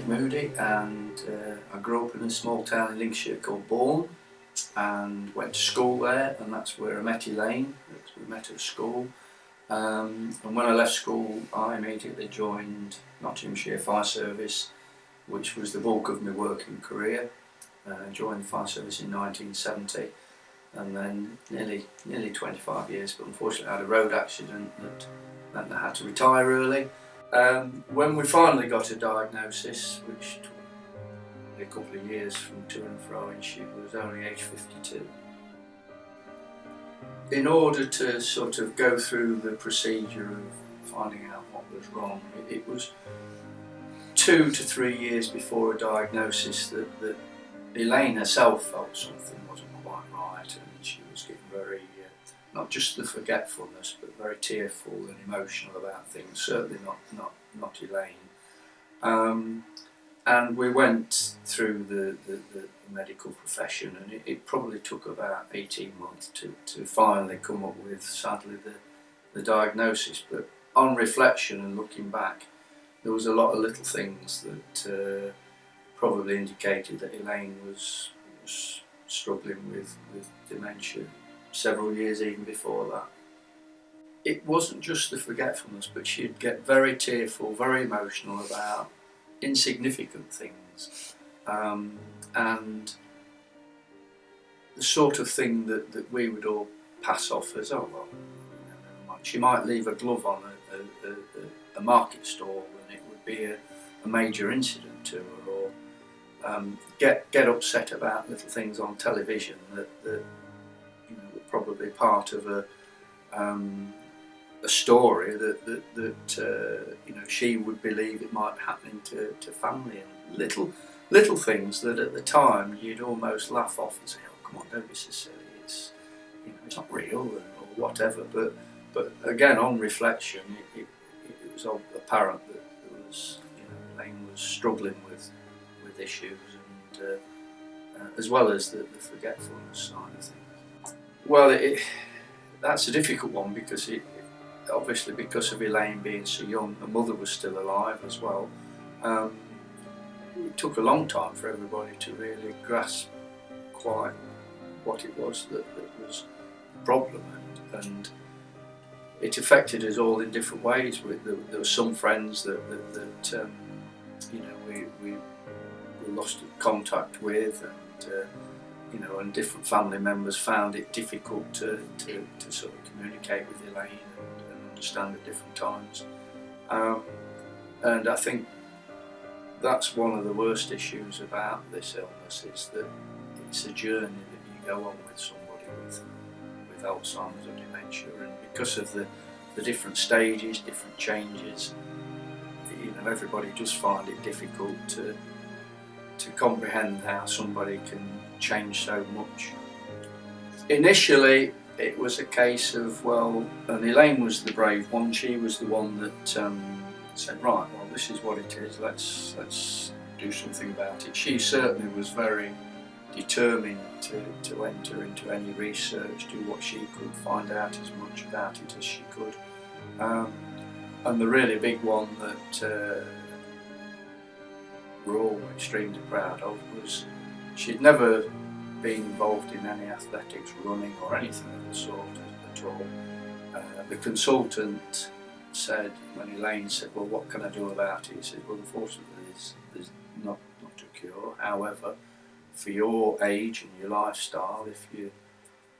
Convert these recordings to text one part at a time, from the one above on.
Moody, and I grew up in a small town in Lincolnshire called Bourne, and went to school there, and that's where I met Elaine. We met at school, and when I left school I immediately joined Nottinghamshire Fire Service, which was the bulk of my working career. I joined the Fire Service in 1970, and then nearly 25 years, but unfortunately I had a road accident that meant I had to retire early. When we finally got a diagnosis, which took a couple of years from to and fro, and she was only age 52. In order to sort of go through the procedure of finding out what was wrong, it was 2 to 3 years before a diagnosis that Elaine herself felt something wasn't quite right, and she was getting very, not just the forgetfulness, but very tearful and emotional about things, certainly not Elaine. And we went through the medical profession, and it probably took about 18 months to finally come up with, sadly, the diagnosis. But on reflection and looking back, there was a lot of little things that probably indicated that Elaine was struggling with dementia several years even before that. It wasn't just the forgetfulness, but she'd get very tearful, very emotional about insignificant things, and the sort of thing that we would all pass off as, oh well, never mind. She might leave a glove on a market stall and it would be a major incident to her, or get upset about little things on television that were probably part of a story that she would believe it might happen to family, and little things that at the time you'd almost laugh off and say, oh come on, don't be so silly, it's it's not real, or whatever. But again, on reflection, it was apparent that there was, Elaine was struggling with issues, and as well as the forgetfulness side of things. Well, that's a difficult one, because obviously because of Elaine being so young, her mother was still alive as well. It took a long time for everybody to really grasp quite what it was that was the problem, and it affected us all in different ways. There were some friends that we lost contact with, and different family members found it difficult to sort of communicate with Elaine and understand at different times. And I think that's one of the worst issues about this illness, is that it's a journey that you go on with somebody with Alzheimer's or dementia, and because of the different stages, different changes, everybody just find it difficult to comprehend how somebody can change so much. Initially it was a case of, well, and Elaine was the brave one, she was the one that said, right, well, this is what it is, let's do something about it. She certainly was very determined to enter into any research, do what she could, find out as much about it as she could. And the really big one that we're all extremely proud of was she'd never been involved in any athletics, running or anything of the sort at all. The consultant said, when Elaine said, well, what can I do about it? He said, well, unfortunately there's not a cure. However, for your age and your lifestyle, if you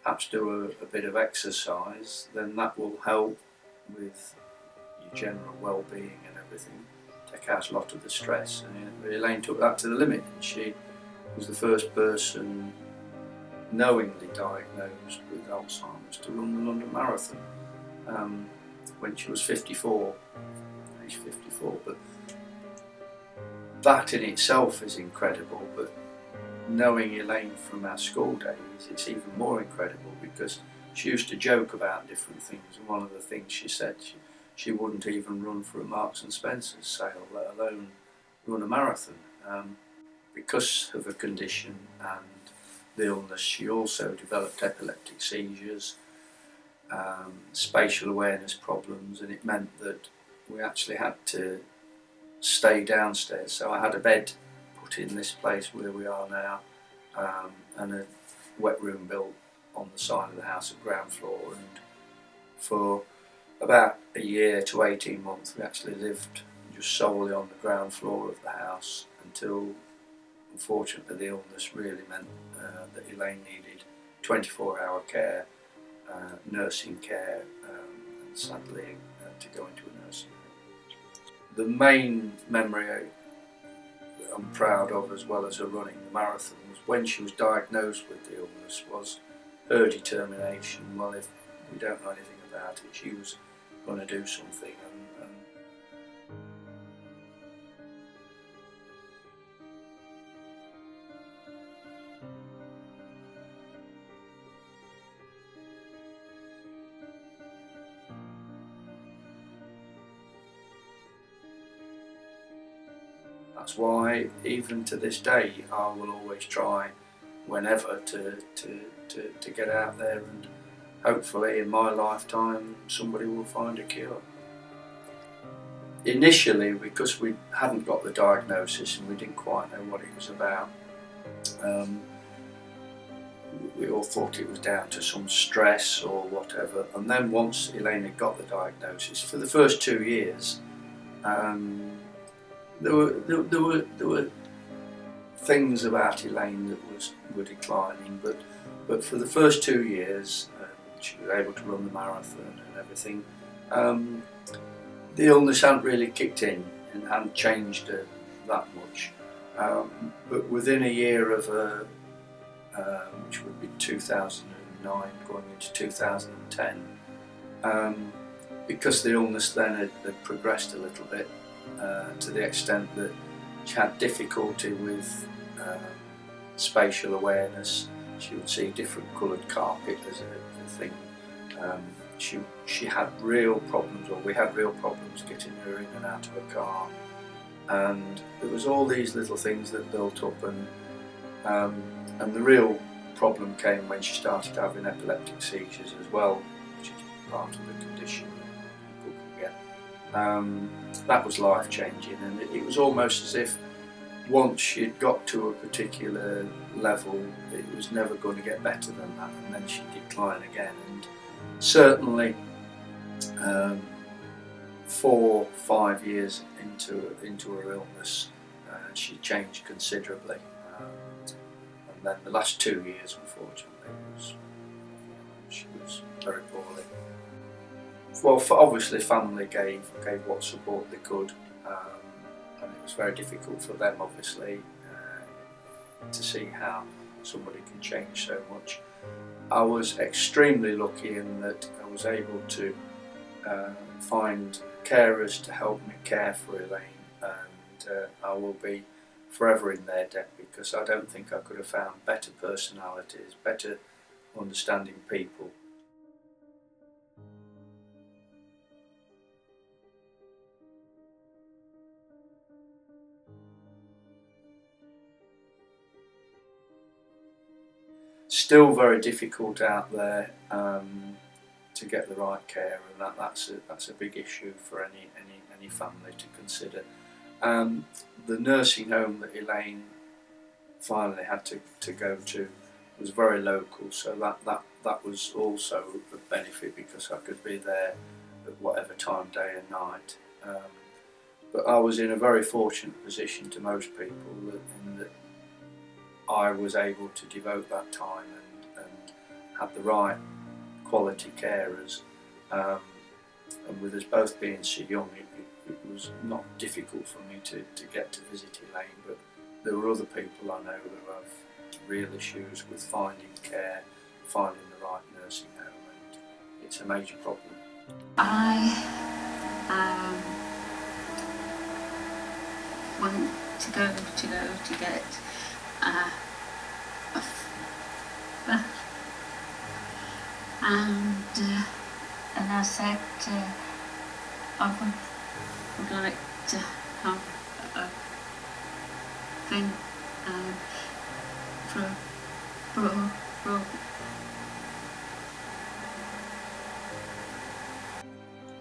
perhaps do a bit of exercise, then that will help with your general well-being and everything, take out a lot of the stress. And Elaine took that to the limit, and she was the first person knowingly diagnosed with Alzheimer's to run the London Marathon when she was 54, age 54. But that in itself is incredible, but knowing Elaine from our school days, it's even more incredible, because she used to joke about different things, and one of the things she said, she wouldn't even run for a Marks and Spencer's sale, let alone run a marathon. Because of her condition and the illness, she also developed epileptic seizures, spatial awareness problems, and it meant that we actually had to stay downstairs. So I had a bed put in this place where we are now, and a wet room built on the side of the house at ground floor, and for about a year to 18 months we actually lived just solely on the ground floor of the house until unfortunately the illness really meant that Elaine needed 24-hour care, nursing care, and sadly to go into a nursing home. The main memory I'm proud of, as well as her running the marathon, was when she was diagnosed with the illness, was her determination. Well, if we don't know anything about it, she was going to do something, and that's why even to this day I will always try whenever to get out there, and hopefully in my lifetime somebody will find a cure. Initially, because we hadn't got the diagnosis and we didn't quite know what it was about, we all thought it was down to some stress or whatever. And then once Elaine had got the diagnosis, for the first 2 years, there were things about Elaine that were declining, but for the first 2 years, she was able to run the marathon and everything. The illness hadn't really kicked in and hadn't changed her that much. But within a year of which would be 2009 going into 2010, because the illness then had progressed a little bit, to the extent that she had difficulty with spatial awareness. She would see different coloured carpet as a thing. She had real problems, or we had real problems getting her in and out of a car, and there was all these little things that built up, and the real problem came when she started having epileptic seizures as well, which is part of the condition that people can get. That was life changing, and it was almost as if once she'd got to a particular level, it was never going to get better than that, and then she'd decline again. And certainly 4 or 5 years into her illness, she changed considerably, and then the last 2 years, unfortunately, she was very poorly. Well, obviously family gave what support they could, and it was very difficult for them, obviously, to see how somebody can change so much. I was extremely lucky in that I was able to find carers to help me care for Elaine, and I will be forever in their debt, because I don't think I could have found better personalities, better understanding people. Still very difficult out there to get the right care, and that's a big issue for any family to consider. The nursing home that Elaine finally had to go to was very local, so that was also a benefit, because I could be there at whatever time, day and night. But I was in a very fortunate position to most people, in that I was able to devote that time and had the right quality carers, and with us both being so young, it was not difficult for me to get to visit Elaine, but there were other people I know who have real issues with finding care, finding the right nursing home, and it's a major problem. I want to get and I said I would like to have a thing for bro.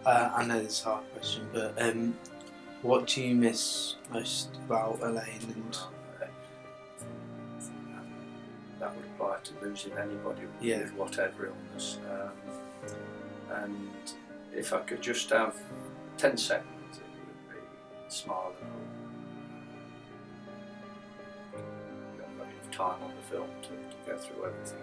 I know this is a hard question, but what do you miss most about Elaine? And that would apply to losing anybody Yeah. with whatever illness. And if I could just have 10 seconds, it would be smile and hope. We haven't got enough time on the film to go through everything.